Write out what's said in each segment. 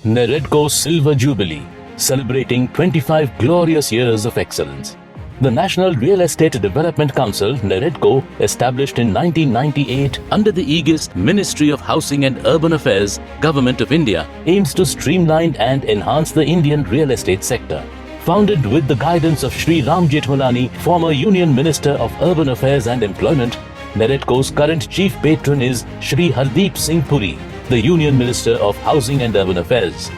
NAREDCO Silver Jubilee, celebrating 25 glorious years of excellence. The National Real Estate Development Council, NAREDCO, established in 1998 under the aegis Ministry of Housing and Urban Affairs, Government of India, aims to streamline and enhance the Indian real estate sector. Founded with the guidance of Shri Ram Jethmalani, former Union Minister of Urban Affairs and Employment, NAREDCO's current Chief Patron is Shri Hardeep Singh Puri, the Union Minister of Housing and Urban Affairs.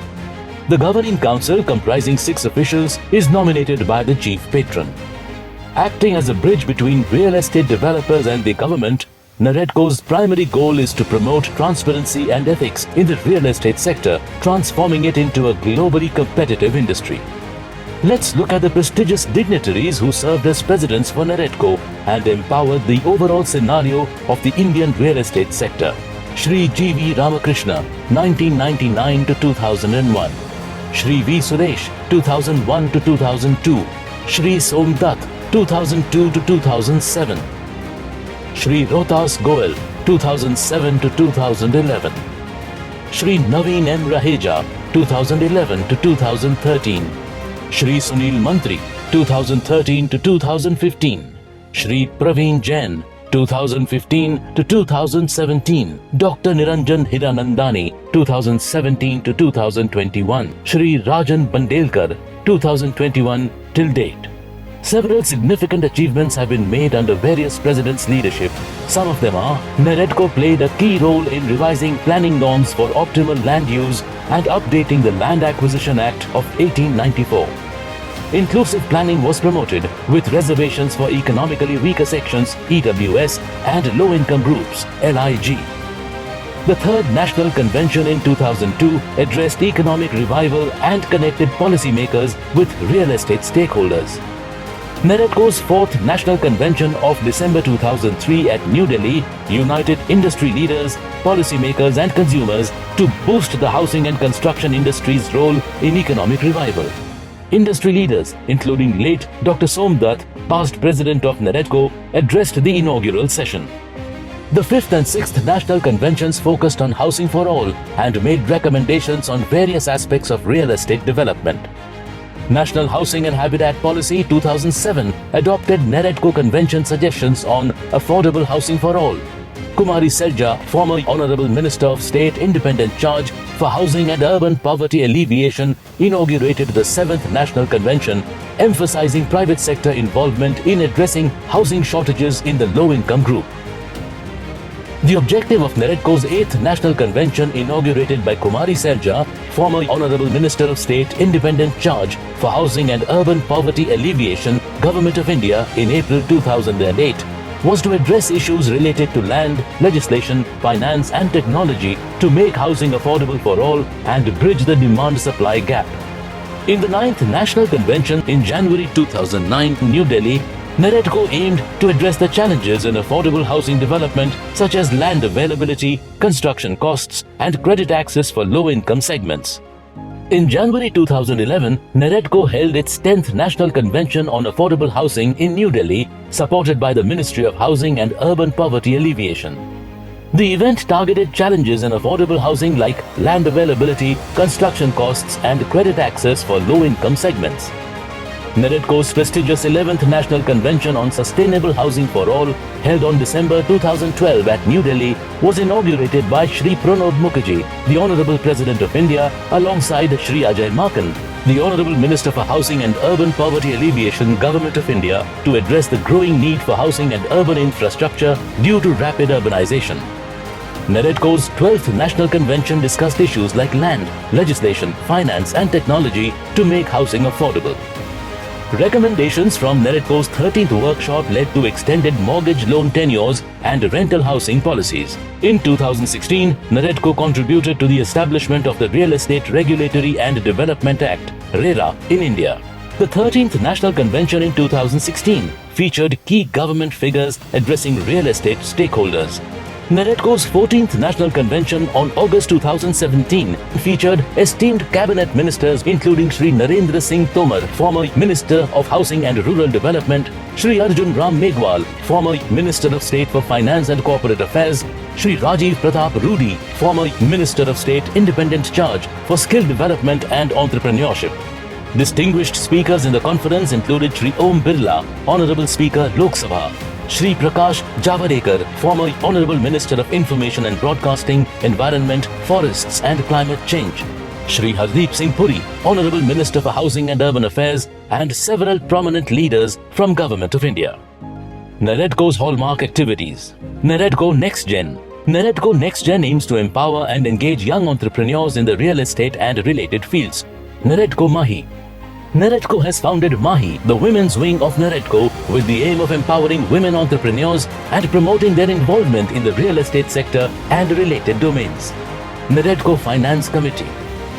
The Governing Council, comprising 6 officials, is nominated by the Chief Patron. Acting as a bridge between real estate developers and the government, NAREDCO's primary goal is to promote transparency and ethics in the real estate sector, transforming it into a globally competitive industry. Let's look at the prestigious dignitaries who served as presidents for NAREDCO and empowered the overall scenario of the Indian real estate sector. Shri G.V. Ramakrishna, 1999 to 2001. Shri V. Suresh, 2001 to 2002. Shri Som Dutt, 2002 to 2007. Shri Rohtas Goel, 2007 to 2011. Shri Naveen M. Raheja, 2011 to 2013. Shri Sunil Mantri, 2013 to 2015. Shri Parveen Jain, 2015 to 2017. Dr. Niranjan Hiranandani, 2017 to 2021. Shri Rajan Bandelkar, 2021 till date. Several significant achievements have been made under various presidents' leadership. Some of them are: NAREDCO played a key role in revising planning norms for optimal land use and updating the Land Acquisition Act of 1894. Inclusive planning was promoted with reservations for economically weaker sections (EWS) and low-income groups (LIG). The Third National Convention in 2002 addressed economic revival and connected policymakers with real estate stakeholders. NAREDCO's 4th National Convention of December 2003 at New Delhi united industry leaders, policymakers and consumers to boost the housing and construction industry's role in economic revival. Industry leaders, including late Dr. Som Dutt, past president of NAREDCO, addressed the inaugural session. The 5th and 6th National Conventions focused on housing for all and made recommendations on various aspects of real estate development. National Housing and Habitat Policy 2007 adopted NAREDCO Convention suggestions on affordable housing for all. Kumari Selja, former Honorable Minister of State Independent Charge for Housing and Urban Poverty Alleviation, inaugurated the 7th National Convention, emphasizing private sector involvement in addressing housing shortages in the low-income group. The objective of NAREDCO's 8th National Convention, inaugurated by Kumari Selja, former Honorable Minister of State Independent Charge for Housing and Urban Poverty Alleviation, Government of India, in April 2008, was to address issues related to land, legislation, finance and technology to make housing affordable for all and bridge the demand-supply gap. In the 9th National Convention in January 2009 in New Delhi, NAREDCO aimed to address the challenges in affordable housing development such as land availability, construction costs and credit access for low-income segments. In January 2011, NAREDCO held its 10th National Convention on Affordable Housing in New Delhi, supported by the Ministry of Housing and Urban Poverty Alleviation. The event targeted challenges in affordable housing like land availability, construction costs and credit access for low-income segments. NAREDCO's prestigious 11th National Convention on Sustainable Housing for All, held on December 2012 at New Delhi, was inaugurated by Shri Pranab Mukherjee, the Honorable President of India, alongside Shri Ajay Maken, the Honorable Minister for Housing and Urban Poverty Alleviation, Government of India, to address the growing need for housing and urban infrastructure due to rapid urbanization. NAREDCO's 12th National Convention discussed issues like land, legislation, finance and technology to make housing affordable. Recommendations from NAREDCO's 13th workshop led to extended mortgage loan tenures and rental housing policies. In 2016, NAREDCO contributed to the establishment of the Real Estate Regulatory and Development Act, RERA, in India. The 13th National Convention in 2016 featured key government figures addressing real estate stakeholders. NAREDCO's 14th National Convention on August 2017 featured esteemed cabinet ministers including Shri Narendra Singh Tomar, former Minister of Housing and Rural Development, Shri Arjun Ram Meghwal, former Minister of State for Finance and Corporate Affairs, Shri Rajiv Pratap Rudy, former Minister of State Independent Charge for Skill Development and Entrepreneurship. Distinguished speakers in the conference included Shri Om Birla, Honorable Speaker Lok Sabha, Shri Prakash Javadekar, former Honorable Minister of Information and Broadcasting, Environment, Forests and Climate Change, Shri Hardeep Singh Puri, Honorable Minister for Housing and Urban Affairs, and several prominent leaders from Government of India. NAREDCO's hallmark activities. NAREDCO Next Gen. NAREDCO Next Gen aims to empower and engage young entrepreneurs in the real estate and related fields. NAREDCO Mahi. NAREDCO has founded Mahi, the women's wing of NAREDCO, with the aim of empowering women entrepreneurs and promoting their involvement in the real estate sector and related domains. NAREDCO Finance Committee.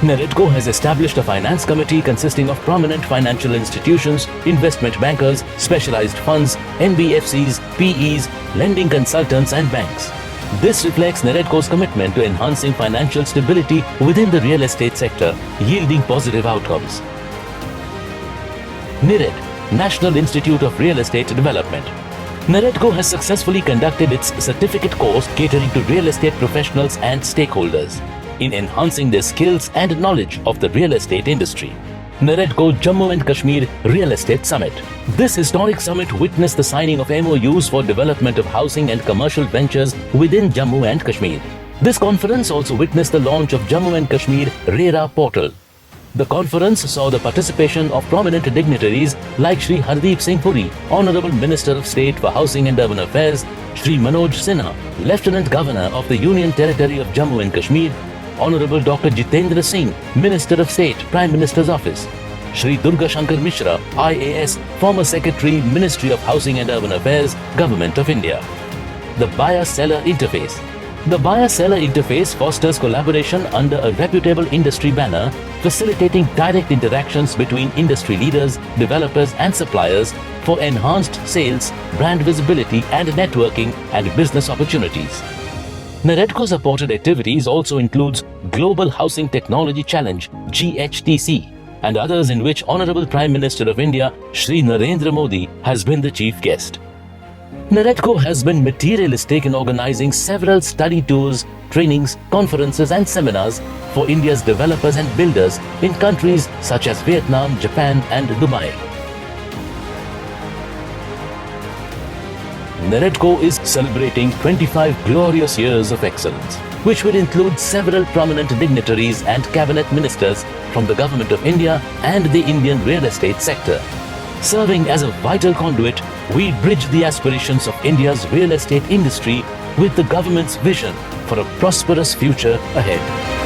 NAREDCO has established a finance committee consisting of prominent financial institutions, investment bankers, specialized funds, NBFCs, PEs, lending consultants and banks. This reflects NAREDCO's commitment to enhancing financial stability within the real estate sector, yielding positive outcomes. NIRED, National Institute of Real Estate Development. NAREDCO has successfully conducted its certificate course catering to real estate professionals and stakeholders in enhancing their skills and knowledge of the real estate industry. NAREDCO Jammu and Kashmir Real Estate Summit. This historic summit witnessed the signing of MOUs for development of housing and commercial ventures within Jammu and Kashmir. This conference also witnessed the launch of Jammu and Kashmir RERA portal. The conference saw the participation of prominent dignitaries like Shri Hardeep Singh Puri, Honorable Minister of State for Housing and Urban Affairs, Shri Manoj Sinha, Lieutenant Governor of the Union Territory of Jammu and Kashmir, Honorable Dr. Jitendra Singh, Minister of State, Prime Minister's Office, Shri Durga Shankar Mishra, IAS, former Secretary, Ministry of Housing and Urban Affairs, Government of India. The Buyer-Seller Interface. The Buyer-Seller Interface fosters collaboration under a reputable industry banner, facilitating direct interactions between industry leaders, developers and suppliers for enhanced sales, brand visibility and networking and business opportunities. NAREDCO supported activities also includes Global Housing Technology Challenge GHTC and others in which Honorable Prime Minister of India Shri Narendra Modi has been the chief guest. NAREDCO has been materialistic in organizing several study tours, trainings, conferences and seminars for India's developers and builders in countries such as Vietnam, Japan and Dubai. NAREDCO is celebrating 25 glorious years of excellence, which will include several prominent dignitaries and cabinet ministers from the Government of India and the Indian real estate sector. Serving as a vital conduit, we bridge the aspirations of India's real estate industry with the government's vision for a prosperous future ahead.